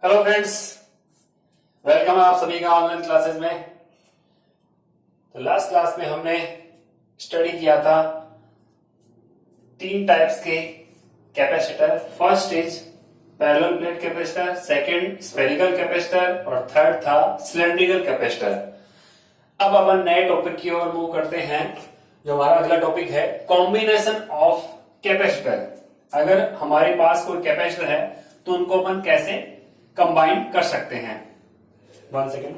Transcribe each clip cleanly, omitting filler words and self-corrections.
Hello friends, welcome आप सभी का ऑनलाइन क्लासेस में। तो लास्ट क्लास में हमने स्टडी किया था तीन टाइप्स के capacitor. First is parallel plate capacitor, second spherical capacitor और थर्ड था सिलेंड्रिकल कैपेसिटर। अब अपन नए टॉपिक की ओर मूव करते हैं। जो हमारा अगला टॉपिक है कॉम्बिनेशन ऑफ कैपेसिटर। अगर हमारे पास कोई कैपेसिटर है तो उनको अपन कैसे कंबाइन कर सकते हैं। 1 सेकेंड।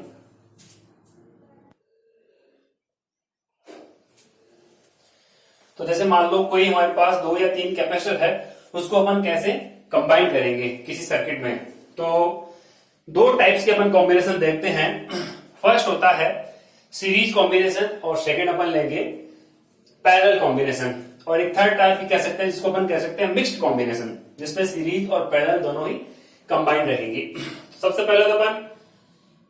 तो जैसे मान लो कोई हमारे पास 2 या 3 कैपेसिटर है, उसको अपन कैसे कंबाइन करेंगे किसी सर्किट में। तो 2 टाइप्स के अपन कॉम्बिनेशन देखते हैं। फर्स्ट होता है सीरीज कॉम्बिनेशन और सेकेंड अपन लेंगे पैरेलल कॉम्बिनेशन। और एक थर्ड टाइप भी कह सकते हैं जिसको अपन कह सकते हैं मिक्स्ड कॉम्बिनेशन, जिसमें सीरीज और पैरेलल दोनों ही कंबाइन रहेंगी। सबसे पहले तो अपन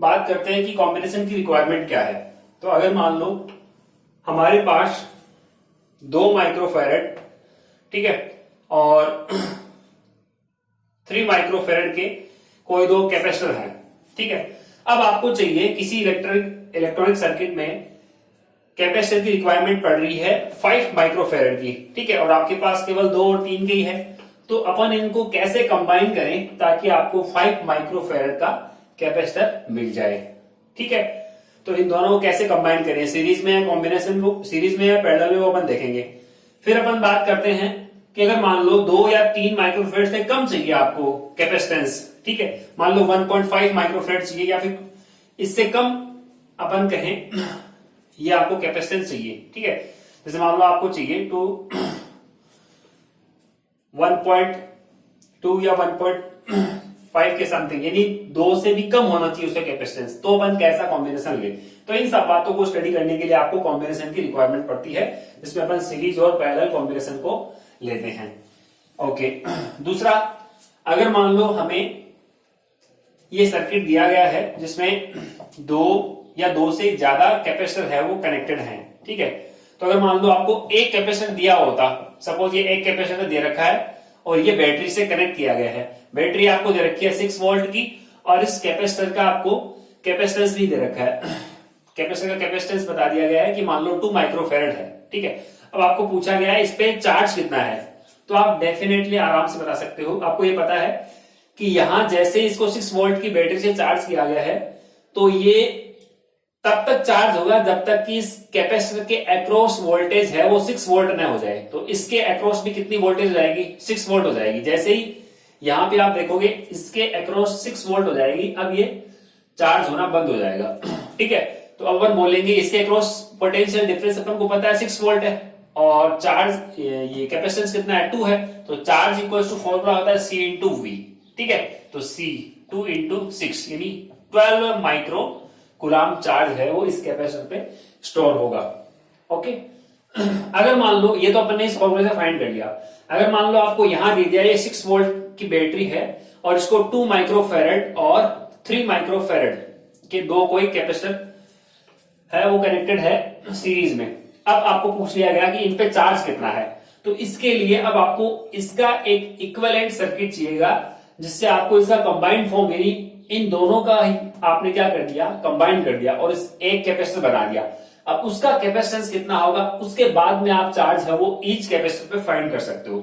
बात करते हैं कि कॉम्बिनेशन की रिक्वायरमेंट क्या है। तो अगर मान लो हमारे पास 2 माइक्रोफैरड, ठीक है, और 3 माइक्रोफैरड के कोई 2 कैपेसिटर हैं, ठीक है। अब आपको चाहिए किसी इलेक्ट्रॉनिक सर्किट में कैपेसिटर की रिक्वायरमेंट पड़ रही है 5 माइक्रोफैरड की, ठीक है, और आपके पास केवल 2 और 3 के ही है। तो अपन इनको कैसे कंबाइन करें ताकि आपको 5 माइक्रोफैरड का कैपेसिटर मिल जाए, ठीक है। तो इन दोनों को कैसे कंबाइन करें, सीरीज में या कॉम्बिनेशन, वो सीरीज में या पैरेलल में, वो अपन देखेंगे। फिर अपन बात करते हैं कि अगर मान लो 2 या 3 माइक्रोफैरड से कम चाहिए आपको कैपेसिटेंस, ठीक है, मान लो 1.5 माइक्रोफैरड चाहिए या फिर इससे कम अपन कहें ये आपको कैपेसिटेंस चाहिए, ठीक है। जैसे मान लो आपको चाहिए तो 1.2 या 1.5 के समथिंग, यानी 2 से भी कम होना चाहिए उसका कैपेसिटेंस, तो अपन कैसा कॉम्बिनेशन ले। तो इन सब बातों को स्टडी करने के लिए आपको कॉम्बिनेशन की रिक्वायरमेंट पड़ती है, जिसमें अपन सीरीज और पैरेलल कॉम्बिनेशन को लेते हैं। ओके। दूसरा, अगर मान लो हमें ये सर्किट दिया गया है जिसमें 2 या 2 से ज्यादा कैपेसिटर है वो कनेक्टेड है, ठीक है। तो अगर मान लो आपको एक कैपेसिटर दिया होता, सपोज ये एक कैपेसिटर दे रखा है और ये बैटरी से कनेक्ट किया गया है। बैटरी आपको दे रखी है 6 वोल्ट की और इस कैपेसिटर का आपको कैपेसिटेंस भी दे रखा है। कैपेसिटर का कैपेसिटेंस बता दिया गया है कि मान लो 2 माइक्रोफैरड है, ठीक है। अब आपको पूछा गया है इस पे चार्ज कितना है, तो आप डेफिनेटली आराम से बता सकते हो। आपको ये पता है कि यहां जैसे इसको 6 वोल्ट की बैटरी से चार्ज किया गया है, तो ये तब तक चार्ज होगा जब तक कि इस कैपेसिटर के अक्रॉस वोल्टेज है वो 6 वोल्ट न हो जाए। तो इसके अक्रॉस भी कितनी वोल्टेज हो जाएगी, 6 वोल्ट हो जाएगी। जैसे ही यहां पे आप देखोगे इसके अक्रॉस 6 वोल्ट हो जाएगी, अब ये चार्ज होना बंद हो जाएगा, ठीक है। तो अब अपन बोलेंगे इसके अक्रॉस पोटेंशियल डिफरेंस अपन को पता है 6 वोल्ट है और चार्ज ये कैपेसिटेंस कितना है, 2 है। तो चार्ज इक्वल टू फॉर्मूला होता है C इंटू वी, ठीक है। तो C 2 इंटू 6 यानी 12 माइक्रो कुलाम चार्ज है वो इस कैपेसिटर पे स्टोर होगा। ओके। अगर मान लो ये तो अपन ने इस फॉर्मूले से फाइंड कर लिया। अगर मान लो आपको यहां दे दिया ये 6 वोल्ट की बैटरी है और इसको 2 माइक्रोफैरड और 3 माइक्रोफैरड के 2 कोई कैपेसिटर है वो कनेक्टेड है सीरीज में। अब आपको पूछ लिया गया कि इन पे चार्ज कितना है, तो इसके लिए अब आपको इसका एक इक्विवेलेंट सर्किट चाहिएगा जिससे आपको इसका कंबाइंड फॉर्म, यानी इन दोनों का ही आपने क्या कर दिया, कंबाइन कर दिया और इस एक कैपेसिटर बना दिया। अब उसका कैपेसिटेंस कितना होगा उसके बाद में आप चार्ज है वो ईच कैपेसिटर पे फाइंड कर सकते हो।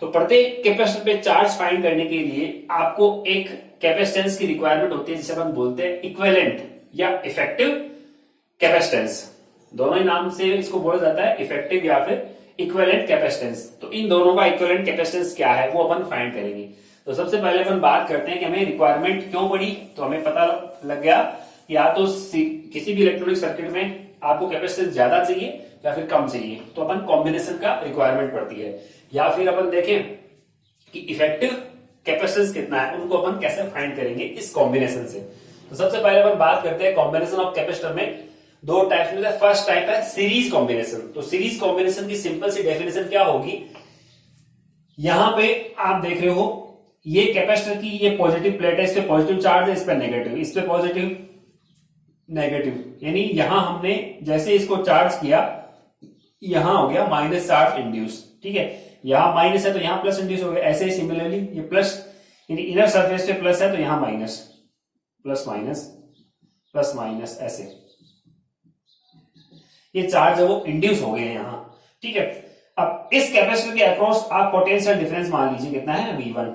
तो प्रत्येक कैपेसिटर पे चार्ज फाइंड करने के लिए आपको एक कैपेसिटेंस की रिक्वायरमेंट होती है जिसे अपन बोलते हैं इक्विवेलेंट या इफेक्टिव कैपेसिटेंस। दोनों ही नाम से इसको बोला जाता है, इफेक्टिव या फिर इक्विवेलेंट कैपेसिटेंस। तो इन दोनों का इक्विवेलेंट कैपेसिटेंस क्या है वो अपन फाइंड करेंगे। तो सबसे पहले अपन बात करते हैं कि हमें रिक्वायरमेंट क्यों पड़ी। तो हमें पता लग गया कि या तो किसी भी इलेक्ट्रॉनिक सर्किट में आपको कैपेसिटेंस ज्यादा चाहिए या फिर कम चाहिए, तो अपन कॉम्बिनेशन का रिक्वायरमेंट पड़ती है। या फिर अपन देखें कि इफेक्टिव कैपेसिटेंस कितना है, उनको अपन कैसे फाइंड करेंगे इस कॉम्बिनेशन से। तो सबसे पहले अपन बात करते हैं कॉम्बिनेशन ऑफ कैपेसिटर में 2 टाइप्स में। फर्स्ट टाइप है सीरीज कॉम्बिनेशन। तो सीरीज कॉम्बिनेशन की सिंपल सी डेफिनेशन क्या होगी, यहां पे आप देख रहे हो ये कैपेसिटर की ये पॉजिटिव प्लेट है, इस पे पॉजिटिव चार्ज है, इस पे नेगेटिव, इस पे पॉजिटिव नेगेटिव, यानी यहां हमने जैसे इसको चार्ज किया यहां हो गया माइनस चार्ज इंड्यूस, ठीक है। यहां माइनस है तो यहां प्लस इंड्यूस हो गया। ऐसे ही सिमिलरली ये प्लस यानी इनर सरफेस पे प्लस है तो यहां माइनस, प्लस माइनस ऐसे, ये चार्ज है वो इंड्यूस हो गए हैं यहां। ठीक है, अब इस कैपेसिटर के अक्रॉस आप पोटेंशियल डिफरेंस मान लीजिए कितना है V1,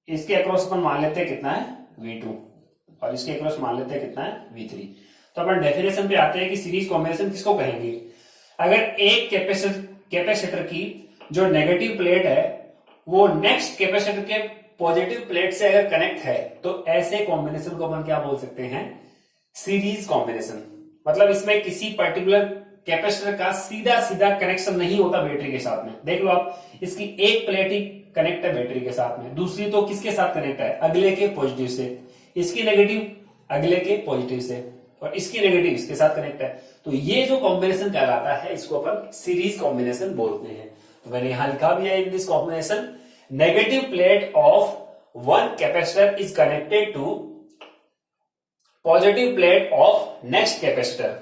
इसके अक्रॉस अपन मान लेते हैं कितना है V2, और इसके अक्रॉस मान लेते हैं कितना है V3। तो अपन डेफिनेशन पे आते हैं कि सीरीज कॉम्बिनेशन किसको कहेंगे। अगर एक कैपेसिटर की जो नेगेटिव प्लेट है वो नेक्स्ट कैपेसिटर के पॉजिटिव प्लेट से अगर कनेक्ट है तो ऐसे कॉम्बिनेशन को अपन क्या बोल सकते हैं, सीरीज कॉम्बिनेशन। मतलब इसमें किसी पर्टिकुलर कैपेसिटर का सीधा सीधा कनेक्शन नहीं होता बैटरी के साथ में। देख लो आप, इसकी एक प्लेट ही कनेक्ट है बैटरी के साथ में, दूसरी तो किसके साथ कनेक्ट है, अगले के पॉजिटिव से, इसकी नेगेटिव अगले के पॉजिटिव से, और इसकी नेगेटिव इसके साथ कनेक्ट है। तो ये जो कॉम्बिनेशन कहलाता है इसको अपन सीरीज कॉम्बिनेशन बोलते हैं। तो मैंने यहां लिखा भी है, in this combination negative plate of one capacitor is connected to positive plate of next capacitor.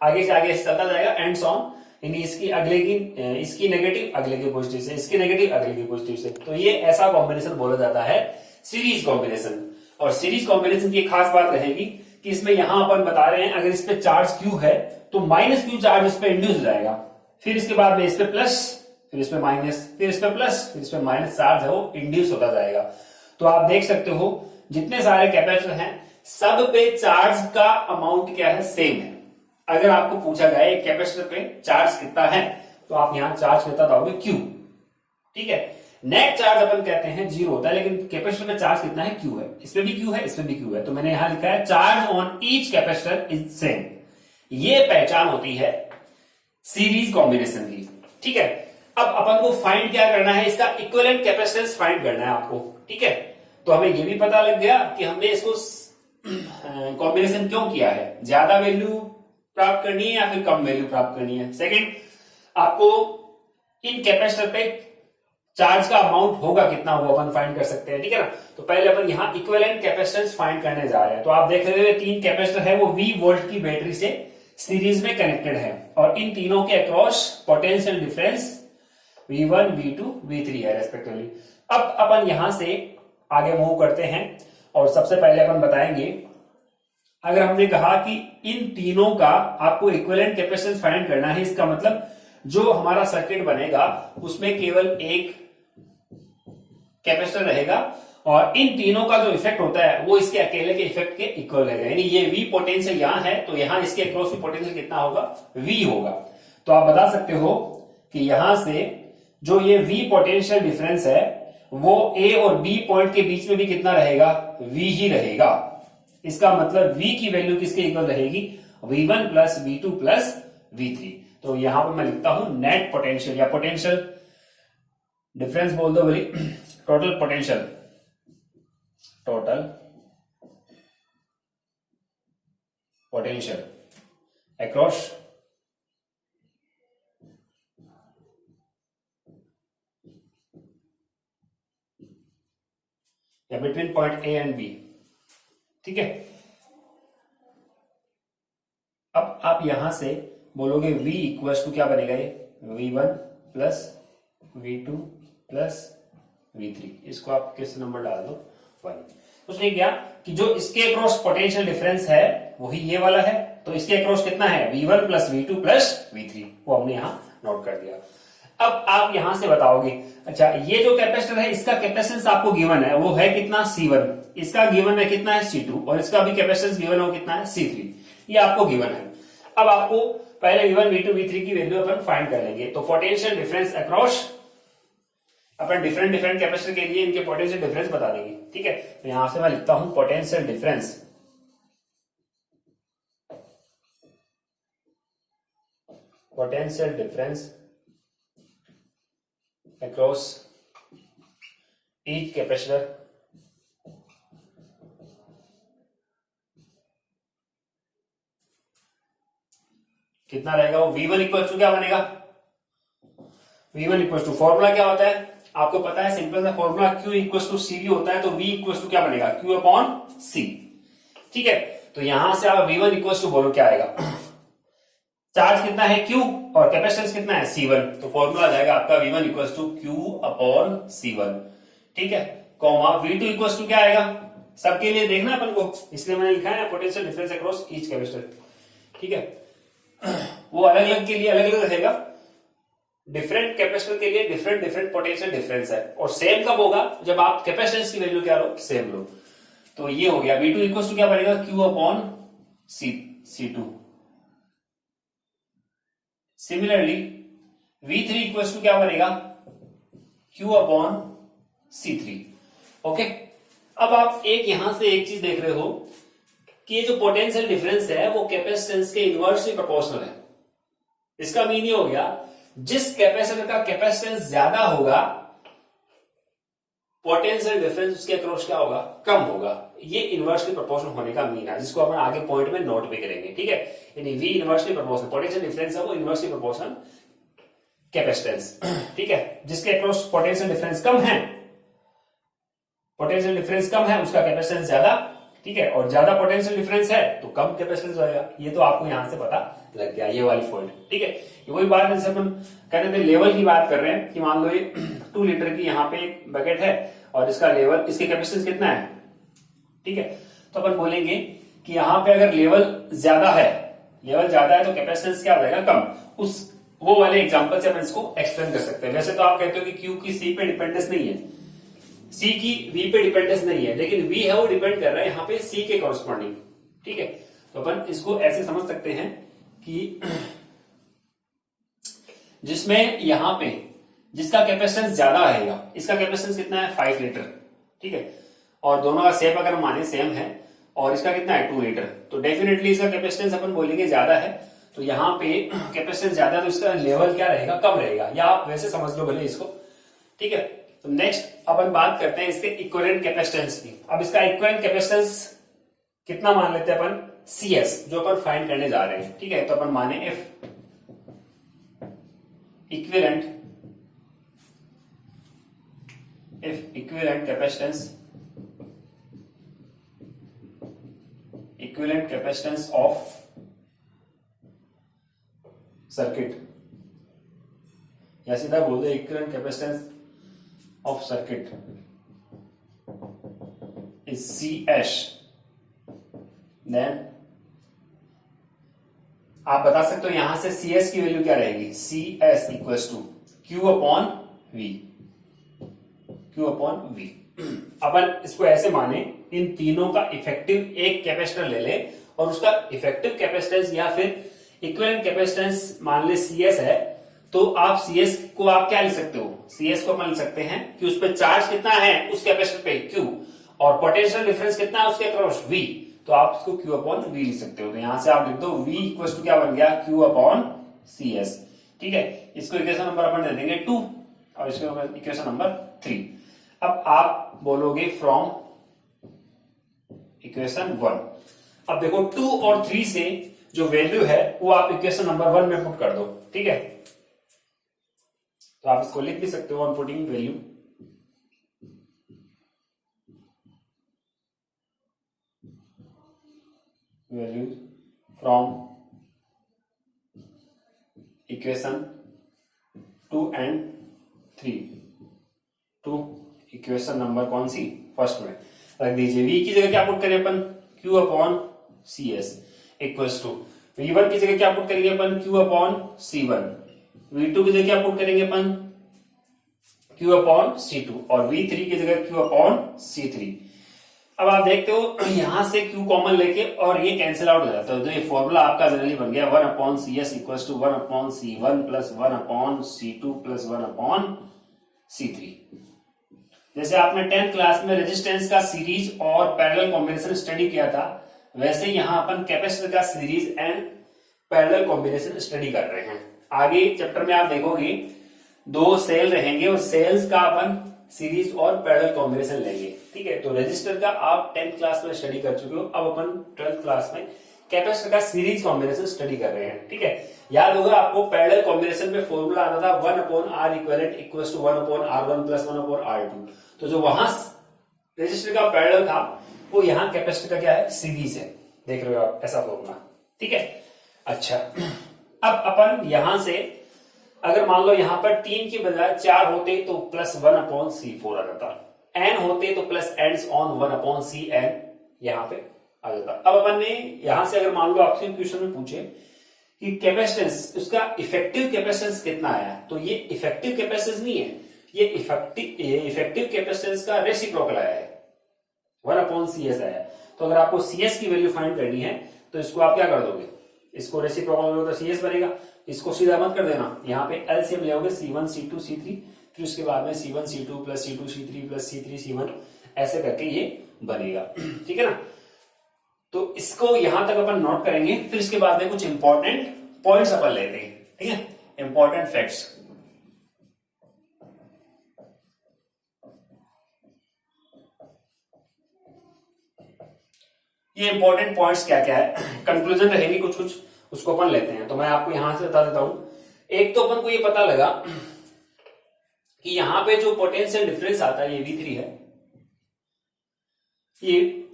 आगे से आगे चलता जाएगा एंड ऑन, यानी इसकी अगले की इसकी नेगेटिव अगले के पॉजिटिव से, इसकी नेगेटिव अगले के पॉजिटिव से। तो ये ऐसा कॉम्बिनेशन बोला जाता है सीरीज कॉम्बिनेशन। और सीरीज कॉम्बिनेशन की खास बात रहेगी कि इसमें यहां अपन बता रहे हैं अगर इस पे चार्ज Q है तो माइनस Q चार्ज इस पे इंड्यूस हो जाएगा, फिर इसके बाद में इस पे प्लस, फिर इस पे माइनस, फिर इस पे प्लस, फिर इस पे माइनस चार्ज है वो इंड्यूस होता जाएगा। तो आप देख सकते हो जितने सारे कैपेसिटर हैं सब पे चार्ज का अमाउंट क्या है, सेम है। अगर आपको पूछा जाए एक कैपेसिटर पे चार्ज कितना है तो आप यहां चार्ज कितना दोगे Q। ठीक है, नेट चार्ज अपन कहते हैं 0 होता है, लेकिन कैपेसिटर पे चार्ज कितना है, Q है। इसमें भी Q है, इसमें भी Q है। तो मैंने यहां लिखा है charge on each capacitor is same. ये पहचान होती है सीरीज कॉम्बिनेशन की। ठीक है, अब अपन को फाइंड क्या करना है, इसका इक्विवेलेंट कैपेसिटेंस फाइंड करना है आपको। ठीक है, तो हमें ये भी पता लग गया कि हमने इसको कॉम्बिनेशन क्यों किया है, ज्यादा वैल्यू प्राप्त करनी है या फिर कम वैल्यू प्राप्त करनी है। सेकंड, आपको इन कैपेसिटर पे चार्ज का अमाउंट होगा कितना वो अपन फाइंड कर सकते हैं। ठीक है ना, तो पहले अपन यहां इक्विवेलेंट कैपेसिटेंस फाइंड करने जा रहे हैं। तो आप देख रहे हो 3 कैपेसिटर है वो V वोल्ट की बैटरी से सीरीज में कनेक्टेड है, और इन तीनों के across potential difference V1, V2, V3 है रेस्पेक्टिवली। अब अपन यहां से आगे मूव करते हैं और सबसे पहले अपन बताएंगे, अगर हमने कहा कि इन तीनों का आपको इक्विवेलेंट कैपेसिटेंस फाइंड करना है, इसका मतलब जो हमारा सर्किट बनेगा उसमें केवल एक कैपेसिटर रहेगा और इन तीनों का जो इफेक्ट होता है वो इसके अकेले के इफेक्ट के इक्वल रहेगा। यानी ये V पोटेंशियल यहां है तो यहां इसके अक्रॉस भी पोटेंशियल कितना होगा, V होगा। तो आप बता सकते हो कि यहां से जो ये V पोटेंशियल डिफरेंस है वो A और B पॉइंट के बीच में भी कितना रहेगा, V ही रहेगा। इसका मतलब V की वैल्यू किसके इक्वल रहेगी, V1 plus V2 plus V3। तो यहां पर मैं लिखता हूं नेट पोटेंशियल या पोटेंशियल डिफरेंस बोल दो बोली, total potential, total potential across या between point A and B। ठीक है, अब आप यहां से बोलोगे V इक्वल्स टू क्या बनेगा, ये V1 plus V2 plus V3। इसको आप किस नंबर डाल दो 1। उसने क्या कि जो इसके अक्रॉस पोटेंशियल डिफरेंस है वही ये वाला है, तो इसके अक्रॉस कितना है V1 plus V2 plus V3, वो हमने यहां नोट कर दिया। अब आप यहां से बताओगे, अच्छा ये जो कैपेसिटर है इसका कैपेसिटेंस आपको गिवन है वो है कितना C1, इसका गिवन है कितना है C2, और इसका भी कैपेसिटेंस गिवन है कितना है C3, ये आपको गिवन है। अब आपको पहले V1, V2, V3 की वैल्यू अपन फाइंड कर लेंगे। तो पोटेंशियल डिफरेंस अक्रॉस अपन डिफरेंट कैपेसिटर के लिए इनके पोटेंशियल डिफरेंस बता देंगे। ठीक है, तो यहां से मैं लिखता हूं potential difference across each capacitor कितना रहेगा, वो V1 इक्वल टू क्या बनेगा, V1 इक्वल टू फॉर्मूला क्या होता है आपको पता है, सिंपल सा formula Q equal to CV होता है। तो V इक्वल टू क्या बनेगा, Q अपॉन C। ठीक है, तो यहां से आप V1 इक्वल टू बोलो क्या आएगा, चार्ज कितना है Q और कैपेसिटेंस कितना है C1, तो फॉर्मूला आ जाएगा आपका V1 equal to Q upon C1। ठीक है, कॉमा V2 इक्वल टू क्या आएगा, सबके लिए देखना अपन को, इसलिए मैंने लिखा है potential difference across each capacitor. ठीक है, वो अलग अलग के लिए अलग अलग रहेगा, डिफरेंट कैपेसिटर के लिए डिफरेंट डिफरेंट पोटेंशियल डिफरेंस है, और सेम कब होगा, जब आप कैपेसिटेंस की वैल्यू क्या लो, सेम लो। तो ये हो गया V2 इक्वल टू क्या बनेगा, Q upon C2। Similarly V3 equal to क्या बनेगा, Q अपॉन C3। ओके, अब आप यहां से एक चीज देख रहे हो कि ये जो पोटेंशियल डिफरेंस है वो कैपेसिटेंस के इनवर्सली प्रोपोर्शनल है। इसका मीनिंग हो गया, जिस कैपेसिटर का कैपेसिटेंस ज्यादा होगा पोटेंशियल डिफरेंस उसके अक्रॉस क्या होगा, कम होगा। ये इनवर्सली प्रोपोर्शनल होने का मीन है, जिसको अपन आगे पॉइंट में नोट भी करेंगे। ठीक है, यानी V inversely proportional, potential difference है वो इनवर्सली प्रोपोर्शनल कैपेसिटेंस। ठीक है, जिसके अक्रॉस पोटेंशियल डिफरेंस कम है, पोटेंशियल डिफरेंस कम है उसका कैपेसिटेंस ज्यादा। ठीक है, और ज्यादा पोटेंशियल डिफरेंस है तो कम कैपेसिटेंस होगा। ये तो आपको यहां से पता लग गया, ये वाली पॉइंट। ठीक है, ये वही बात जैसे अपन कहते थे लेवल की बात कर रहे हैं कि मान लो ये 2 लीटर की यहाँ पे एक बकेट है और इसका लेवल, इसके कैपेसिटेंस कितना है। ठीक है, तो अपन बोलेंगे कि यहाँ पे अगर लेवल ज्यादा है, तो कैपेसिटेंस क्या हो जाएगा, कम। उस वो वाले एग्जांपल से अपन इसको एक्सप्लेन कर सकते हैं। वैसे तो आप कहते हो कि क्यू की सी पे डिपेंडेंस नहीं है, सी की वी पे डिपेंडेंस नहीं है, लेकिन वी है वो डिपेंड कर रहा है यहाँ पे सी के कॉरस्पॉन्डिंग। ठीक है, तो अपन इसको ऐसे समझ सकते हैं कि जिसमें यहाँ पे जिसका कैपेसिटेंस ज्यादा आएगा, इसका कैपेसिटेंस कितना है 5 लीटर। ठीक है, और दोनों का शेप अगर माने सेम है और इसका कितना है 2 लीटर, तो डेफिनेटली इसका कैपेसिटेंस अपन बोलेंगे ज्यादा है। तो यहाँ पे कैपेसिटेंस ज्यादा है तो इसका लेवल क्या रहेगा, कम रहेगा, या आप वैसे समझ लो भले इसको। ठीक है, तो नेक्स्ट अपन बात करते हैं इसके इक्विवेलेंट कैपेसिटेंस की। अब इसका इक्विवेलेंट कैपेसिटेंस कितना मान लेते हैं अपन, CS, जो अपन फाइंड करने जा रहे हैं। ठीक है, तो अपन माने F equivalent capacitance of circuit, या सीधा बोल दो equivalent capacitance of circuit is CS, then आप बता सकते हो यहां से CS की वैल्यू क्या रहेगी, CS equals to Q upon V। अपन इसको ऐसे माने, इन तीनों का इफेक्टिव एक कैपेसिटर ले ले और उसका इफेक्टिव कैपेसिटेंस या फिर इक्विवेलेंट कैपेसिटेंस मान ले CS है, तो आप CS को आप क्या लिख सकते हो, CS को अपन लिख सकते हैं कि उस पर चार्ज कितना है उस कैपेसिटर पे Q, और पोटेंशियल डिफरेंस कितना है उसके अक्रॉस V, तो आप इसको Q अपॉन V लिख सकते हो। तो यहां से आप लिख दो V इक्वल टू क्या बन गया, Q अपॉन CS। ठीक है, इसको इक्वेशन नंबर अपन दे देंगे 2 और इसको इक्वेशन नंबर 3। अब आप बोलोगे फ्रॉम इक्वेशन 1। अब देखो 2 और 3 से जो वैल्यू है वो आप इक्वेशन नंबर 1 में पुट कर दो। ठीक है, तो आप इसको लिख भी सकते हो on putting value from equation 2 and 3 to equation number कौन सी, फर्स्ट में रख दीजिए। V की जगह क्या पुट करें अपन, Q upon CS equals to V1 की जगह क्या पुट करेंगे अपन, Q अपॉन C1। V2 की जगह क्या पुट करेंगे अपन, Q अपॉन C2, और V3 की जगह Q अपॉन C3। अब आप देखते हो यहां से Q कॉमन लेके और ये कैंसिल आउट हो जाता है, तो ये फॉर्मूला आपका जनरली बन गया 1 upon CS equals to 1 upon C1 plus 1 upon C2 plus 1 upon C3। जैसे आपने 10th क्लास में रेजिस्टेंस का सीरीज और पैरेलल कॉम्बिनेशन स्टडी किया था, वैसे यहां अपन कैपेसिटर का series and parallel combination study कर रहे हैं। आगे चैप्टर में आप देखोगे 2 सेल रहेंगे और सेल्स का अपन सीरीज और पैरेलल कॉम्बिनेशन लेंगे। ठीक है, तो रजिस्टर का आप 10th क्लास में स्टडी कर चुके हो, अब अपन 12th क्लास में कैपेसिटर का सीरीज कॉम्बिनेशन स्टडी कर रहे हैं। ठीक है, याद होगा आपको पैरेलल कॉम्बिनेशन में फॉर्मूला आना था 1 upon R equivalent equals to 1 upon R1 plus 1 upon R2। तो जो वहां रजिस्टर का पैरेलल था वो यहाँ कैपेसिटर का क्या है, सीरीज है। देख रहे हो आप ऐसा फॉर्मूला। ठीक है, अच्छा अब अपन यहां से अगर मान लो यहां पर 3 की बजाय 4 होते तो प्लस 1 अपॉन C4 आ जाता, एन होते तो प्लस एंड्स ऑन 1/CN यहां पे आ जाता। अब अपन ने यहां से अगर मान लो आपसे क्वेश्चन में पूछे कि कैपेसिटेंस, उसका इफेक्टिव कैपेसिटेंस कितना आया, तो ये इफेक्टिव कैपेसिटेंस नहीं है, ये इफेक्टिव कैपेसिटेंस का रेसिप्रोकल आया है, 1/CS आया है। तो अगर आपको CS की वैल्यू फाइंड करनी है तो इसको आप क्या कर दोगे, इसको रेसिप्रोकल करोगे तो CS बनेगा, इसको सीधा मत कर देना, यहाँ पे एलसीएम ले आओगे C1 C2 C3, फिर उसके बाद में C1 C2 plus C2 C3 plus C3 C1 ऐसे करके ये बनेगा। ठीक है ना, तो इसको यहां तक अपन नोट करेंगे, फिर इसके बाद में कुछ इंपॉर्टेंट पॉइंट्स अपन लेते हैं। ठीक है, इंपॉर्टेंट फैक्ट्स। ये इंपॉर्टेंट पॉइंट्स क्या क्या है, कंक्लूजन रहेंगे कुछ कुछ, उसको अपन लेते हैं। तो मैं आपको यहां से बता देता हूं। एक तो अपन को ये पता लगा कि यहां पे जो पोटेंशियल डिफरेंस आता है ये V3 है,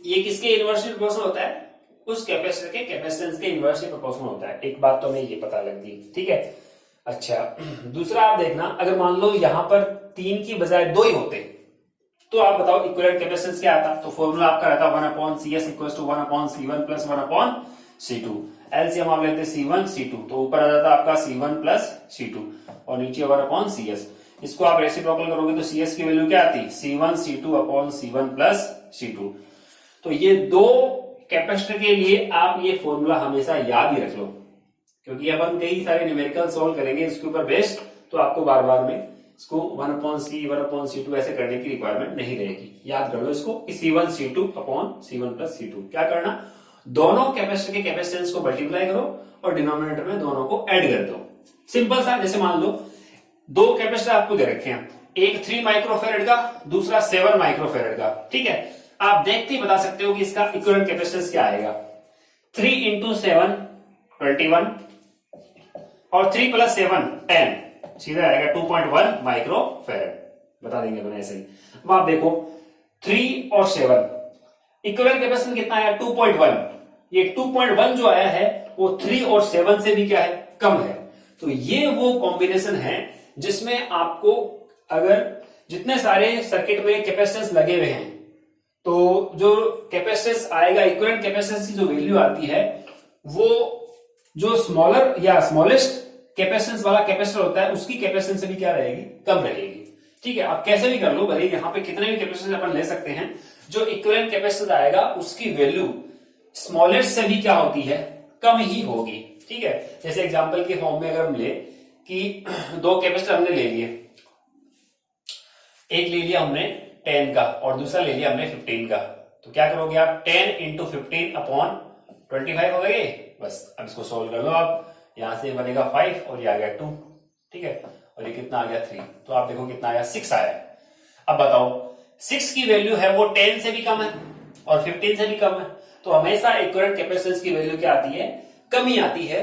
ये किसके इनवर्सली प्रोपोर्शनल होता है, उस कैपेसिटर के कैपेसिटेंस के इनवर्सली प्रोपोर्शनल होता है। एक बात तो हमें ये पता लग गई। ठीक है, अच्छा दूसरा आप देखना, अगर मान लो यहां पर 3 की बजाय 2 ही होते तो आप बताओ इक्विवेलेंट कैपेसिटेंस क्या आता। तो फॉर्मूला आपका रहता 1/CS equals to 1/C1 plus 1/C2। LCM आप लेते C1 C2, तो ऊपर आ जाता आपका C1 प्लस C2 और नीचे 1/CS। इसको आप रेसिप्रोकल करोगे तो CS की वैल्यू क्या आती, C1 C2/C1 प्लस C2। तो ये दो कैपेसिटर के लिए आप ये फॉर्मूला हमेशा याद ही रख लो, क्योंकि अपन कई सारे न्यूमेरिकल सॉल्व करेंगे इसके ऊपर बेस्ड, तो आपको बार बार में इसको 1/C 1/C2 ऐसे करने की रिक्वायरमेंट नहीं रहेगी। याद कर लो इसको कि C1 C2/C1 प्लस C2। क्या करना, दोनों कैपेसिटर के कैपेसिटेंस को मल्टीप्लाई करो और डिनोमिनेटर में दोनों को ऐड कर दो। सिंपल सा, जैसे मान लो 2 कैपेसिटर आपको दे रखे हैं, एक 3 माइक्रोफेरेड का, दूसरा 7 माइक्रोफेरेड का। ठीक है, आप देखते ही बता सकते हो कि इसका इक्विवेलेंट कैपेसिटेंस क्या आएगा। 3 इंटू 7 21 और 3 प्लस 7 10, सीधा आएगा 2.1 माइक्रोफेरेड। बता देंगे अपन ऐसे ही। अब आप देखो 3 और 7 इक्विवेलेंट कैपेसिटेंस कितना आया, 2.1। ये 2.1 जो आया है वो 3 और 7 से भी क्या है, कम है। तो ये वो कॉम्बिनेशन है जिसमें आपको अगर जितने सारे सर्किट में कैपेसिटेंस लगे हुए हैं, तो जो कैपेसिटेंस आएगा, इक्विवेलेंट कैपेसिटेंस की जो वैल्यू आती है वो जो स्मॉलर या स्मॉलेस्ट कैपेसिटेंस वाला कैपेसिटर होता है उसकी कैपेसिटेंस से भी क्या रहेगी, कम रहेगी। ठीक है, आप कैसे भी कर लो, भले यहाँ पे कितने भी कैपेसिटेंस अपन ले सकते हैं, जो इक्विवेलेंट कैपेसिटर आएगा उसकी वैल्यू स्मॉलेस्ट से भी क्या होती है, कम ही होगी। ठीक है, जैसे एग्जांपल के फॉर्म में अगर हम ले कि 2 कैपेसिटर हमने ले लिए, एक ले लिया हमने 10 का और दूसरा ले लिया हमने 15 का, तो क्या करोगे आप, 10 इंटू 15/25 हो गए। बस अब इसको सोल्व कर लो आप, यहां से बनेगा 5 और ये आ गया 2। ठीक है, और ये कितना आ गया 3, तो आप देखो कितना आया, 6 आया। अब बताओ 6 की वैल्यू है वो 10 से भी कम है और 15 से भी कम है, तो हमेशा इक्विवेलेंट कैपेसिटेंस की वैल्यू क्या आती है, कम ही आती है,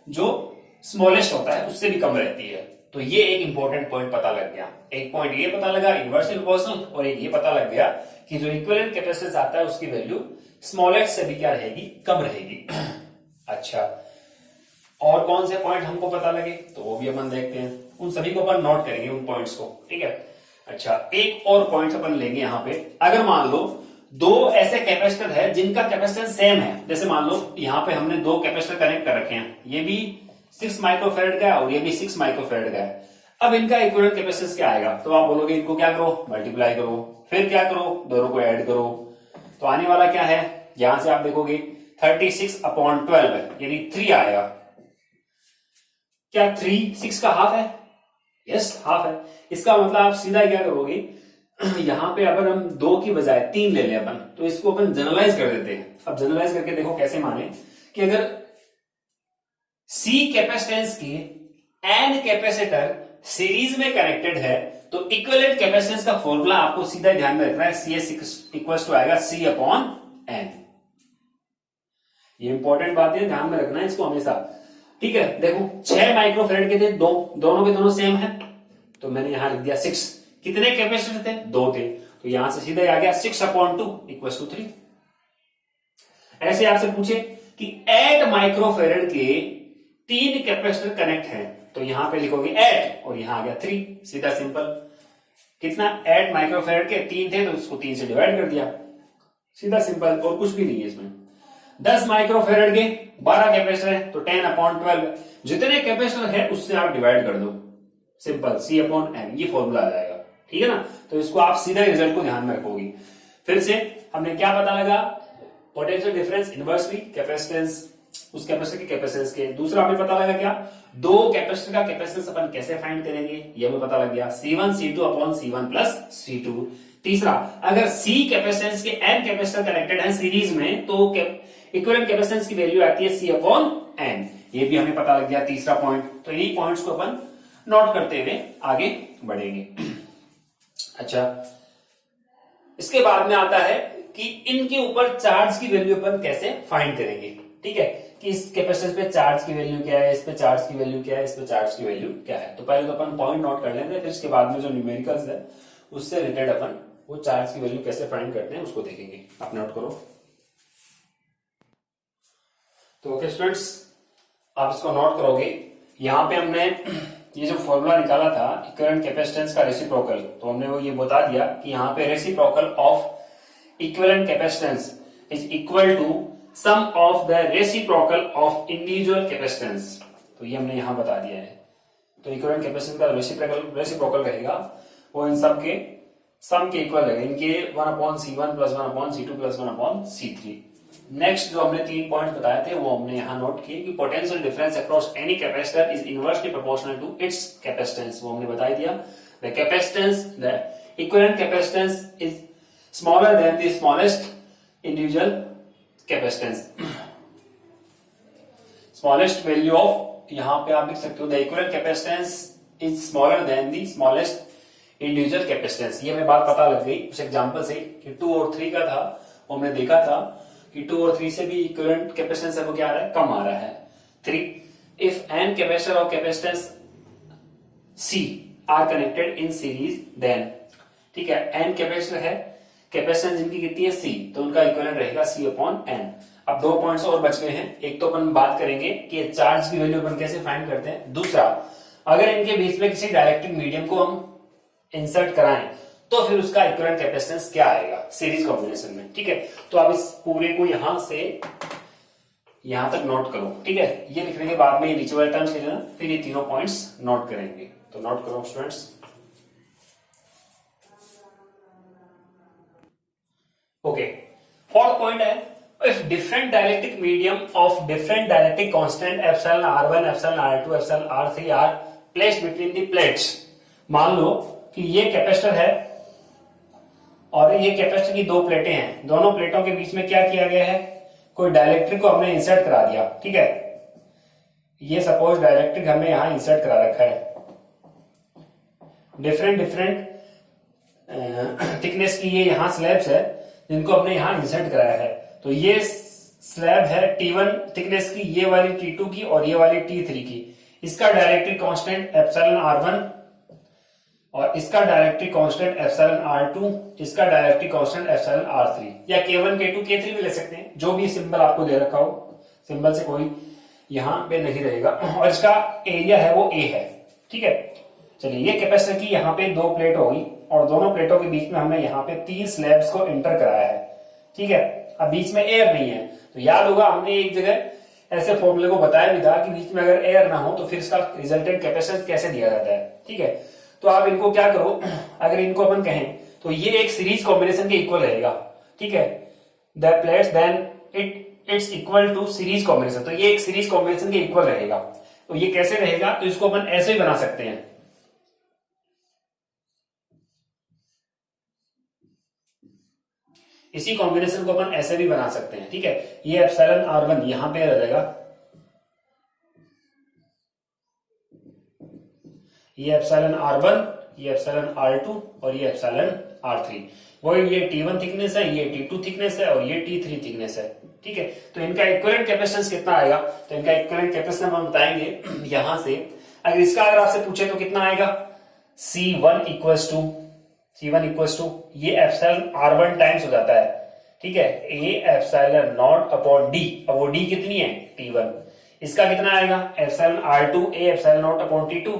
जो स्मॉलेस्ट होता है उससे भी कम रहती है। तो ये एक इंपॉर्टेंट पॉइंट पता लग गया। एक पॉइंट ये पता लगा इनवर्सली प्रोपोर्शनल, और एक ये पता लग गया कि जो इक्विवेलेंट कैपेसिटेंस आता है उसकी वैल्यू स्मॉलेस्ट से भी क्या रहेगी, कम रहेगी। अच्छा, और कौन से पॉइंट हमको पता लगे तो वो भी अपन देखते हैं, उन सभी को अपन नोट करेंगे उन पॉइंट्स को। ठीक है, अच्छा एक और पॉइंट अपन लेंगे यहाँ पे, अगर मान लो 2 ऐसे कैपेसिटर है जिनका कैपेसिटेंस सेम है, जैसे मान लो यहाँ पे हमने 2 कैपेसिटर कनेक्ट कर रखे हैं, ये भी 6 माइक्रोफेरेड का है और ये भी 6 माइक्रोफेरेड का है। अब इनका इक्विवेलेंट कैपेसिटेंस क्या आएगा, तो आप बोलोगे इनको क्या करो, मल्टीप्लाई करो, फिर क्या करो, दोनों को ऐड करो, तो आने वाला क्या है, यहां से आप देखोगे 36/12 है, यानी 3 आएगा। क्या 3 6 का हाफ है, यस हाफ है। इसका मतलब आप सीधा क्या करोगे, यहां पे अगर हम 2 की बजाय 3 ले लें अपन, तो इसको अपन जनरलाइज कर देते हैं। अब जनरलाइज करके देखो कैसे माने कि अगर C कैपेसिटेंस के N कैपेसिटर सीरीज में कनेक्टेड है तो इक्विवेलेंट कैपेसिटेंस का फॉर्मूला आपको सीधा ध्यान में रखना है, CS इक्वल्स टू आएगा C/N। ये इंपॉर्टेंट बात है, ध्यान में रखना है इसको हमेशा। ठीक है, देखो 6 माइक्रोफेरेड के थे, दोनों के दोनों सेम है, तो मैंने यहां लिख दिया 6। कितने कैपेसिटर थे, 2 थे, तो यहां से सीधा आ गया 6/2 इक्वल्स टू 3। ऐसे आपसे पूछे कि 8 माइक्रोफेरेड के 3 कैपेसिटर कनेक्ट हैं, तो यहां पे लिखोगे 8 और यहां आ गया 3, सीधा सिंपल। कितना 8 माइक्रोफेरेड के 3 थे तो उसको 3 से डिवाइड कर दिया, सीधा सिंपल, और कुछ भी नहीं है इसमें। 10 माइक्रोफेरेड के 12 कैपेसिटर है तो 10/12, जितने कैपेसिटर है उससे आप डिवाइड कर दो, सिंपल, C/M, ये फॉर्मूला आ जाएगा, ठीक है ना। तो इसको आप सीधा रिजल्ट को ध्यान में रखोगे। फिर से हमने क्या पता लगा, पोटेंशियल डिफरेंस इनवर्सली कैपेसिटेंस, उस कैपेसिटर के कैपेसिटेंस के। दूसरा हमें पता लगा क्या, दो कैपेसिटर का कैपेसिटेंस अपन कैसे फाइंड करेंगे, ये हमें पता लग गया, C1 C2 upon C1 plus C2। तीसरा, अगर C कैपेसिटेंस के n कैपेसिटर कनेक्टेड है सीरीज में तो इक्विवेलेंट कैपेसिटेंस की वैल्यू आती है C/n, ये भी हमें पता लग गया, तीसरा पॉइंट। तो यही पॉइंट्स को अपन नोट करते हुए आगे बढ़ेंगे। अच्छा, इसके बाद में आता है कि इनके ऊपर चार्ज की वैल्यू अपन कैसे फाइंड करेंगे, ठीक है, कि इस कैपेसिटर पे चार्ज की वैल्यू क्या है, इस पे चार्ज की वैल्यू क्या है, इस पे चार्ज की वैल्यू क्या है। तो पहले तो अपन पॉइंट नोट कर लेंगे, फिर इसके बाद में जो न्यूमेरिकल्स है उससे रिलेटेड अपन वो चार्ज की वैल्यू कैसे फाइंड करते हैं उसको देखेंगे। आप नोट करो। तो ओके स्टूडेंट्स, आप इसको नोट करोगे। यहाँ पे हमने ये जो फॉर्मूला निकाला था इक्विवेलेंट कैपेसिटेंस का रेसिप्रोकल, तो हमने वो ये बता दिया कि यहाँ पे reciprocal of equivalent capacitance is equal to sum of the reciprocal of individual capacitance. तो ये हमने यहाँ बता दिया है। तो इक्विवेलेंट कैपेसिटेंस का रेसिप्रोकल रहेगा वो इन सब के सम के इक्वल रहेगा, इनके 1/C1 plus 1/C2 plus 1/C3। Next जो हमने 3 पॉइंट बताए थे वो हमने यहाँ नोट किए कि potential difference across any capacitor is inversely proportional to its capacitance, वो हमने बता दिया। The capacitance, the equivalent capacitance is smaller than the smallest individual capacitance. Smallest value of, यहाँ पे आप लिख सकते हो the equivalent capacitance is smaller than the smallest individual capacitance. ये हमें बात पता लग गई उस एग्जांपल से कि 2 और 3 का था, वो हमने देखा था कि 2 और 3 से भी इक्विवेलेंट कैपेसिटेंस है वो क्या आ रहा है, कम आ रहा है। 3, if n capacitor of capacitance C are connected in series then, ठीक है, n कैपेसिटर है, कैपेसिटेंस जिनकी कितनी है C, तो उनका इक्विवेलेंट रहेगा C/n। अब 2 पॉइंट्स और बच गए हैं। एक तो अपन बात करेंगे कि चार्ज की वैल्यू अपन कैसे फाइंड करते हैं। दूसरा, अगर इनके बीच में किसी डाइलेक्ट्रिक मीडियम को हम इंसर्ट कराएं तो फिर उसका इक्विवेलेंट कैपेसिटेंस क्या आएगा सीरीज कॉम्बिनेशन में, ठीक है। तो आप इस पूरे को यहां से यहां तक नोट करो, ठीक है। ये लिखने के बाद में ये नीचे वाले टर्म्स ले लेना, फिर ये तीनों पॉइंट्स नोट करेंगे। तो नोट करो स्टूडेंट्स। ओके, फोर्थ पॉइंट है, if different dielectric medium of different dielectric constant epsilon R1 epsilon R2 epsilon R3 are placed between the plates. मान लो कि ये कैपेसिटर है और ये कैपेसिटर की 2 प्लेटें हैं, दोनों प्लेटों के बीच में क्या किया गया है, कोई डाइलेक्ट्रिक को हमने इंसर्ट करा दिया, ठीक है। ये सपोज डाइलेक्ट्रिक हमने यहां इंसर्ट करा रखा है, डिफरेंट थिकनेस की ये यहां स्लैब्स है जिनको हमने यहां इंसर्ट कराया है। तो ये स्लैब है T1 थिकनेस की, ये वाली T2 की और ये वाली T3 की। इसका डाइलेक्ट्रिक कांस्टेंट एप्सिलॉन R1 और इसका डाइलेक्ट्रिक कांस्टेंट एप्सिलॉन R2, इसका डाइलेक्ट्रिक कांस्टेंट एप्सिलॉन R3, या K1 K2 K3 भी ले सकते हैं, जो भी सिंबल आपको दे रखा हो, सिंबल से कोई यहां पे नहीं रहेगा। और इसका एरिया है वो A है, ठीक है। चलिए, ये कैपेसिटर की यहाँ पे 2 प्लेट होगी और दोनों प्लेटों के बीच में हमने यहाँ पे 3 स्लैब्स को इंटर कराया है, ठीक है। अब बीच में एयर नहीं है, तो याद होगा हमने एक जगह ऐसे फॉर्मूले को बताया भी था कि बीच में अगर एयर ना हो तो फिर इसका रिजल्टेंट कैपेसिटेंस कैसे दिया जाता है, ठीक है। तो आप इनको क्या करो, अगर इनको अपन कहें तो ये एक सीरीज कॉम्बिनेशन के इक्वल रहेगा, ठीक है। The plates then its equal to series combination, तो ये एक सीरीज कॉम्बिनेशन के इक्वल रहेगा। तो ये कैसे रहेगा, तो इसको अपन ऐसे ही बना सकते हैं, इसी कॉम्बिनेशन को अपन ऐसे भी बना सकते हैं, ठीक है। ये एप्सिलॉन R1 यहां पे रहेगा, ये एप्सिलॉन R1, ये एप्सिलॉन R2 और ये एप्सिलॉन R3। वो ये T1 थिकनेस है, ये T2 थिकनेस है और ये T3 थिकनेस है, ठीक है। तो इनका इक्विवेलेंट कैपेसिटेंस कितना आएगा, तो इनका इक्विवेलेंट कैपेसिटेंस हम बताएंगे यहां से। अगर इसका अगर आपसे पूछे तो कितना आएगा, C1 इक्वल्स टू ये एप्सिलॉन R1 टाइम्स हो जाता है, ठीक है, A epsilon not upon D। अब वो D कितनी है, T1। इसका कितना आएगा, epsilon R2 A epsilon not upon T2,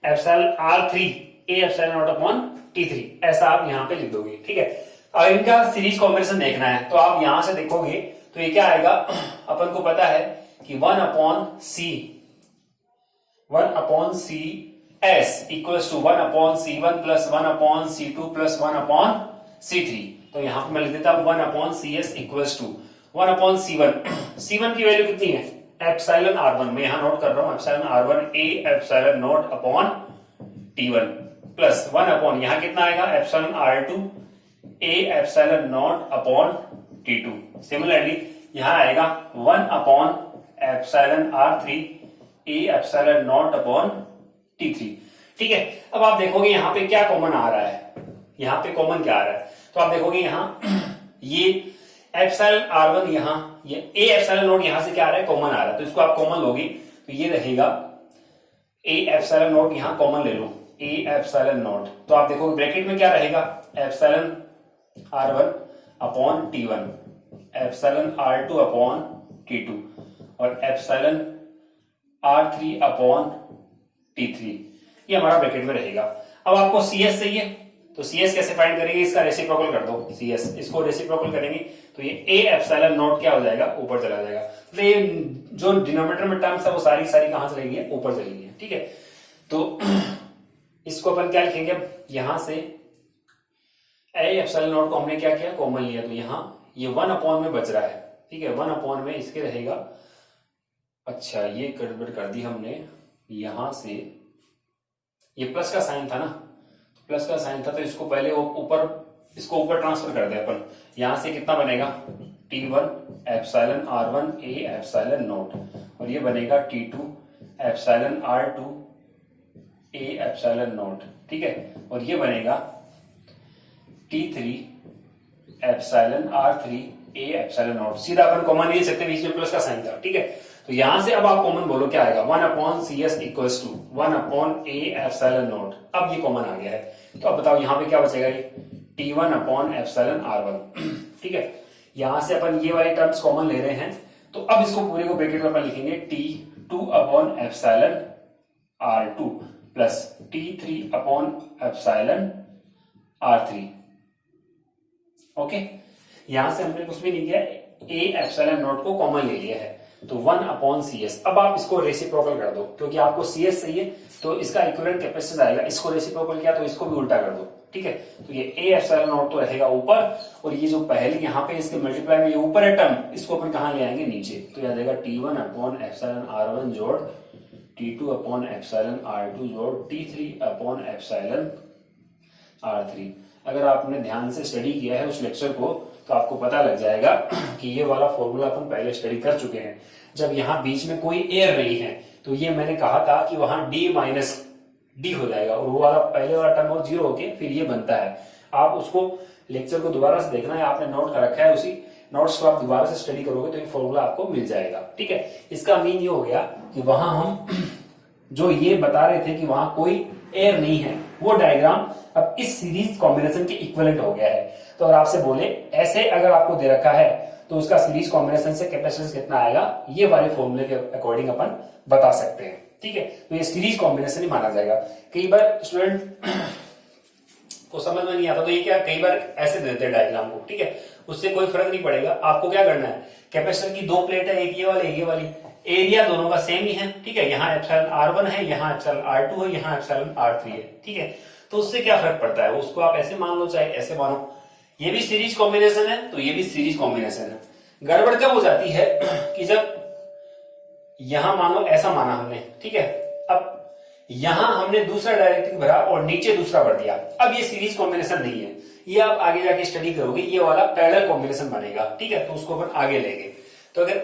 epsilon R3 A epsilon not upon T3, ऐसा आप यहाँ पे लिख दोगे। ठीक है, अगर इनका सीरीज कॉम्बिनेशन देखना है तो आप यहां से देखोगे तो ये क्या आएगा, अपन को पता है कि 1/C S equals to 1/C1 plus 1/C2 plus 1/C3। तो यहां पे मैं लिख देता हूं 1/CS equals to 1/C1। C1 की वैल्यू कितनी है, एप्सिलॉन R1, मैं यहां नोट कर रहा हूं epsilon R1 A epsilon not upon T1 plus 1 यहां कितना आएगा epsilon R2 A epsilon not upon T2। Similarly यहां आएगा 1 epsilon R3 A epsilon not upon T3। ठीक है, अब आप देखोगे यहां पे क्या कॉमन आ रहा है, यहां पे कॉमन क्या आ रहा है, तो आप देखोगे यहां ये एप्सिलॉन R1 यहां, ये A एप्सिलॉन नॉट यहां से क्या आ रहा है, कॉमन आ रहा है, तो इसको आप कॉमन लोगे तो ये रहेगा A एप्सिलॉन नॉट, यहां कॉमन ले लो A एप्सिलॉन नॉट, तो आप देखोगे ब्रैकेट में क्या रहेगा epsilon R1 upon T1 epsilon R2 upon T2 और एप्सिलॉन R3 अपॉन T3, ये हमारा ब्रैकेट में रहेगा। अब आपको CS चाहिए तो CS कैसे फाइंड करेंगे, इसका रेसिप्रोकल कर दो CS, इसको रेसिप्रोकल करेंगे तो ये A एप्सिलॉन नॉट क्या हो जाएगा, ऊपर चला जाएगा, तो ये जो डिनोमिनेटर में टर्म्स है वो सारी कहां चली गई, ऊपर चली गई। ठीक है, तो इसको अपन क्या लिखेंगे, यहां से A एप्सिलॉन नॉट को हमने क्या किया, कॉमन लिया, तो यहां ये 1 में बच रहा है। ठीक है, 1 में इसके रहेगा, अच्छा ये गड़बड़ कर दी हमने, यहां से ये प्लस का साइन था ना, प्लस का साइन था तो इसको पहले ऊपर, इसको ऊपर ट्रांसफर कर दे अपन, यहां से कितना बनेगा T1 epsilon R1 A epsilon not और ये बनेगा T2 epsilon R2 A epsilon not. ठीक है, और ये बनेगा T3 epsilon R3 A epsilon not, सीधा अपन कॉमन ले सकते, बीच में प्लस का साइन था। ठीक है, तो यहां से अब आप कॉमन बोलो क्या आएगा, 1/CS equals to 1/A epsilon not. अब ये कॉमन आ गया है, तो अब बताओ यहां पे क्या बचेगा, ये T1 एप्सिलॉन R1। ठीक है, यहां से अपन ये वाले टर्म्स कॉमन ले रहे हैं, तो अब इसको पूरे को ब्रैकेट में अपन लिखेंगे T2 epsilon R2 plus T3 epsilon R3। Okay, यहां से हमने कुछ भी नहीं किया, A एप्सिलॉन नॉट को कॉमन ले लिया है, तो 1/CS। अब आप इसको रेसिप्रोकल कर दो, क्योंकि आपको CS चाहिए तो इसका इक्विवेलेंट कैपेसिटेंस आएगा, इसको रेसिप्रोकल किया तो इसको भी उल्टा कर दो। ठीक है, तो ये A एप्सिलॉन नॉट तो रहेगा ऊपर, और ये जो पहले यहाँ पे इसके मल्टीप्लाई में ये ऊपर है टर्म, इसको अपन कहां ले आएंगे, नीचे, तो यह देगा T1 एप्सिलॉन R1 जोड़ T2 एप्सिलॉन R2 जोड़ T3 एप्सिलॉन R3। अगर आपने ध्यान से स्टडी किया है उस लेक्चर को तो आपको पता लग जाएगा कि ये वाला फॉर्मूला अपन पहले स्टडी कर चुके हैं। जब यहाँ बीच में कोई एयर नहीं है तो ये मैंने कहा था कि वहां D- हो जाएगा, और वो वाला पहले वाला टर्म और 0 होके फिर ये बनता है। आप उसको लेक्चर को दोबारा से देखना है, आपने नोट कर रखा है, उसी नोट्स को आप दोबारा से स्टडी करोगे तो ये फॉर्मूला आपको मिल जाएगा। ठीक है, इसका मीन ये हो गया कि वहां हम जो ये बता रहे थे कि वहां कोई एयर नहीं है, वो डायग्राम अब इस सीरीज कॉम्बिनेशन के इक्विवेलेंट हो गया है। तो अगर आपसे बोले ऐसे अगर आपको दे रखा है तो उसका सीरीज कॉम्बिनेशन से कैपेसिटेंस कितना आएगा, ये वाले फॉर्मूले के अकॉर्डिंग अपन बता सकते हैं। ठीक है, तो ये सीरीज कॉम्बिनेशन ही माना जाएगा। कई बार स्टूडेंट को समझ में नहीं आता तो ये क्या, कई बार ऐसे देते हैं डायग्राम को। ठीक है, उससे कोई फर्क नहीं पड़ेगा, आपको क्या करना है, कैपेसिटर की 2 प्लेट है, एक ये वाली, एरिया दोनों का सेम ही है। ठीक है, यहाँ एप्सिलॉन R1 है, यहाँ एप्सिलॉन R2 है, यहाँ एप्सिलॉन R3 है। ठीक है, तो उससे क्या फर्क पड़ता है, उसको आप ऐसे मान लो चाहे ऐसे मानो, ये भी सीरीज कॉम्बिनेशन है तो ये भी सीरीज कॉम्बिनेशन है। गड़बड़ कब हो जाती है कि जब यहां मानो ऐसा माना हमने, ठीक है, अब यहां हमने दूसरा डायरेक्टिव भरा और नीचे दूसरा भर दिया, अब ये सीरीज कॉम्बिनेशन नहीं है, ये आप आगे जाके स्टडी करोगे, ये वाला पैरेलल कॉम्बिनेशन बनेगा। ठीक है, तो उसको अपन आगे लेंगे। तो अगर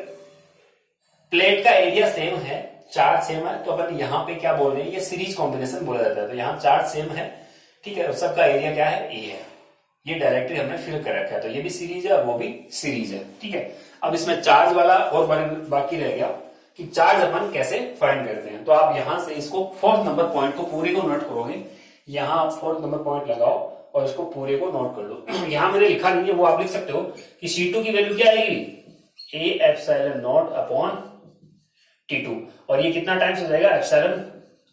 प्लेट का एरिया सेम है, चार्ज सेम है, तो अपन यहाँ पे क्या बोल रहे हैं, ये सीरीज कॉम्बिनेशन बोला जाता है। तो यहाँ चार्ज सेम है, ठीक है, सबका एरिया क्या है, ए है, ये डायरेक्टली हमने फिल कर रखा है, तो ये भी सीरीज है और वो भी सीरीज है। ठीक है, अब इसमें चार्ज वाला और बाकी रह गया कि चार्ज अपन कैसे फाइंड करते हैं। तो आप यहां से इसको 4th नंबर पॉइंट को पूरे को नोट करोगे, यहां आप 4th नंबर पॉइंट लगाओ और इसको पूरे को नोट कर लो। यहां मैंने लिखा नहीं है, वो आप लिख सकते हो कि C2 की वैल्यू क्या आएगी, A epsilon not upon T2, और ये कितना टाइम्स हो जाएगा, epsilon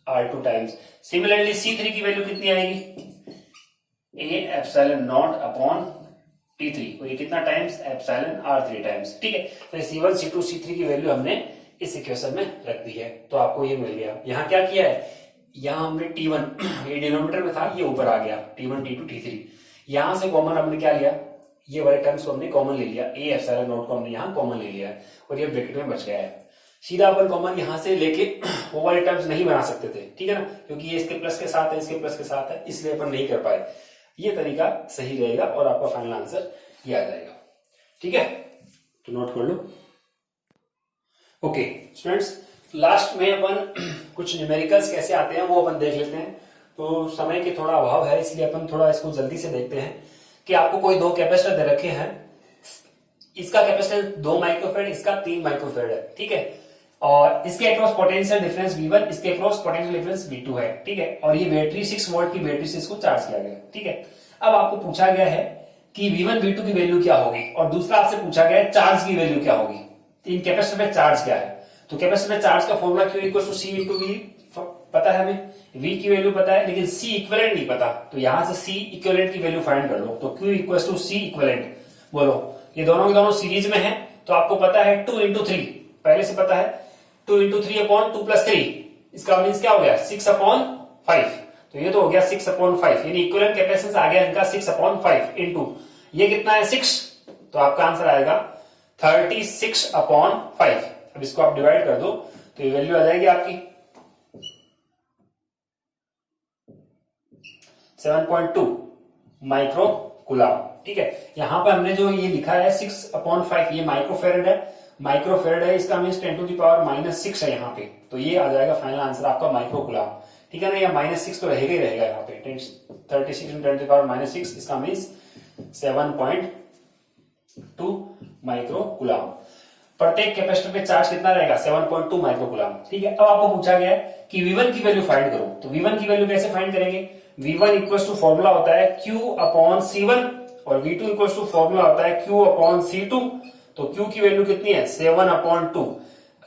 R2 times. Similarly C3 की वैल्यू कितनी आएगी, A epsilon not upon T3, और ये कितना टाइम्स, एप्सिलॉन R3 टाइम्स। ठीक है, तो C1 C2 C3 की वैल्यू हमने इस इक्वेशन में रख दी है, तो आपको ये मिल गया। यहाँ क्या किया है, यहाँ हमने T1 ये डिनोमिनेटर में था, ये ऊपर आ गया, T1 T2 T3। यहां से कॉमन हमने क्या लिया, ये वाले टर्म्स को हमने कॉमन ले लिया, ए एप्सिलॉन नॉट को हमने यहाँ कॉमन ले लिया है, और ये ब्रैकेट में बच गया है। सीधा अपन कॉमन यहां से लेके वो वाले टर्म्स नहीं बना सकते थे, ठीक है ना, क्योंकि ये इसके प्लस के साथ है, इसके प्लस के साथ है, इसलिए अपन नहीं कर पाए। ये तरीका सही रहेगा और आपका फाइनल आंसर ये आ जाएगा। ठीक है, तो नोट कर लो। ओके स्टूडेंट्स, लास्ट में अपन कुछ न्यूमेरिकल्स कैसे आते हैं वो अपन देख लेते हैं। तो समय के थोड़ा अभाव है, इसलिए अपन थोड़ा इसको जल्दी से देखते हैं कि आपको कोई दो कैपेसिटर दे रखे हैं, इसका कैपेसिटेंस 2 माइक्रोफेड, इसका 3 माइक्रोफेड है। ठीक है, और इसके अक्रॉस पोटेंशियल डिफरेंस V1, इसके अक्रॉस पोटेंशियल डिफरेंस V2 है। ठीक है, और ये बैटरी 6 वोल्ट की बैटरी से इसको चार्ज किया गया। ठीक है, अब आपको पूछा गया है कि V1 V2 की वैल्यू क्या होगी, और दूसरा आपसे पूछा गया है चार्ज की वैल्यू क्या होगी। इन कैपेसिटर में चार्ज क्या है, तो कैपेसिटर में चार्ज का formula Q equal to C into V पता है हमें, V की वैल्यू पता है, लेकिन C इक्विवेलेंट नहीं पता, तो यहां से C इक्विवेलेंट की वैल्यू फाइंड कर लो। तो Q equal to C equivalent, बोलो, ये दोनों के दोनों सीरीज में है, तो आपको पता है 2 इंटू 3 पहले से पता है, 2 इंटू 3 अपॉन 2 प्लस 3, इसका मीन्स क्या हो गया 6 अपॉन 5, तो ये तो हो गया 6 अपॉन 5, यानी इक्विवेलेंट कैपेसिटेंस आ गया इनका 6 अपॉन 5 इंटू ये कितना है 6, तो आपका आंसर आएगा 36 अपॉन 5। अब इसको आप डिवाइड कर दो तो ये वैल्यू आ जाएगी आपकी 7.2 माइक्रो कूलम। ठीक है, यहां पर हमने जो ये लिखा है 6 अपॉन 5, ये माइक्रोफेरेड है, माइक्रोफेरेड है, इसका मीन्स 10 टू द पावर -6 है यहाँ पे, तो ये आ जाएगा फाइनल आंसर आपका माइक्रो कूलम। ठीक है ना, ये -6 तो रहेगा ही रहेगा यहाँ पे, 36 × 10 टू द पावर -6, इसका मीन्स 7.2 माइक्रो कूलम। प्रत्येक कैपेसिटर पे चार्ज कितना रहेगा 7.2 माइक्रो कूलम। ठीक है, अब आपको पूछा गया है कि V1 की वैल्यू फाइंड करो, तो V1 की वैल्यू कैसे फाइंड करेंगे, V1 इक्वल टू फॉर्मूला होता है Q अपॉन C1, और V2 इक्वल टू फॉर्मूला होता है Q अपॉन C2। तो Q की वैल्यू कितनी है 7/2,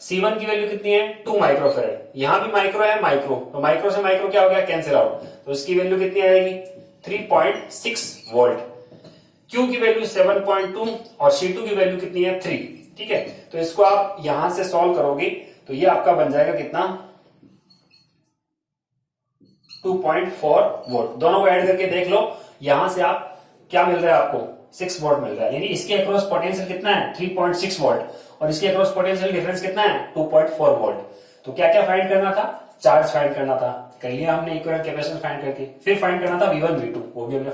C1 की वैल्यू कितनी है 2 माइक्रोफेरेड, यहां भी माइक्रो है माइक्रो, तो माइक्रो से माइक्रो क्या हो गया कैंसिल आउट, तो इसकी वैल्यू कितनी आएगी 3.6 वोल्ट। Q की वैल्यू 7.2 और C2 की वैल्यू कितनी है 3। ठीक है, तो इसको आप यहां से सॉल्व करोगे तो ये आपका बन जाएगा कितना 2.4 वोल्ट। दोनों को ऐड करके देख लो, यहां से आप क्या मिल रहा है आपको 6 वोल्ट मिल रहा है, यानी इसके अक्रॉस पोटेंशियल कितना है 3.6 वोल्ट, और इसके अक्रॉस पोटेंशियल डिफरेंस कितना है 2.4 वोल्ट। तो क्या क्या फाइंड करना था, चार्ज फाइंड करना था, कर लिया हमने इक्विवेलेंट कैपेसिटेंस फाइंड करके, फिर फाइंड करना था V1 V2, वो भी हमने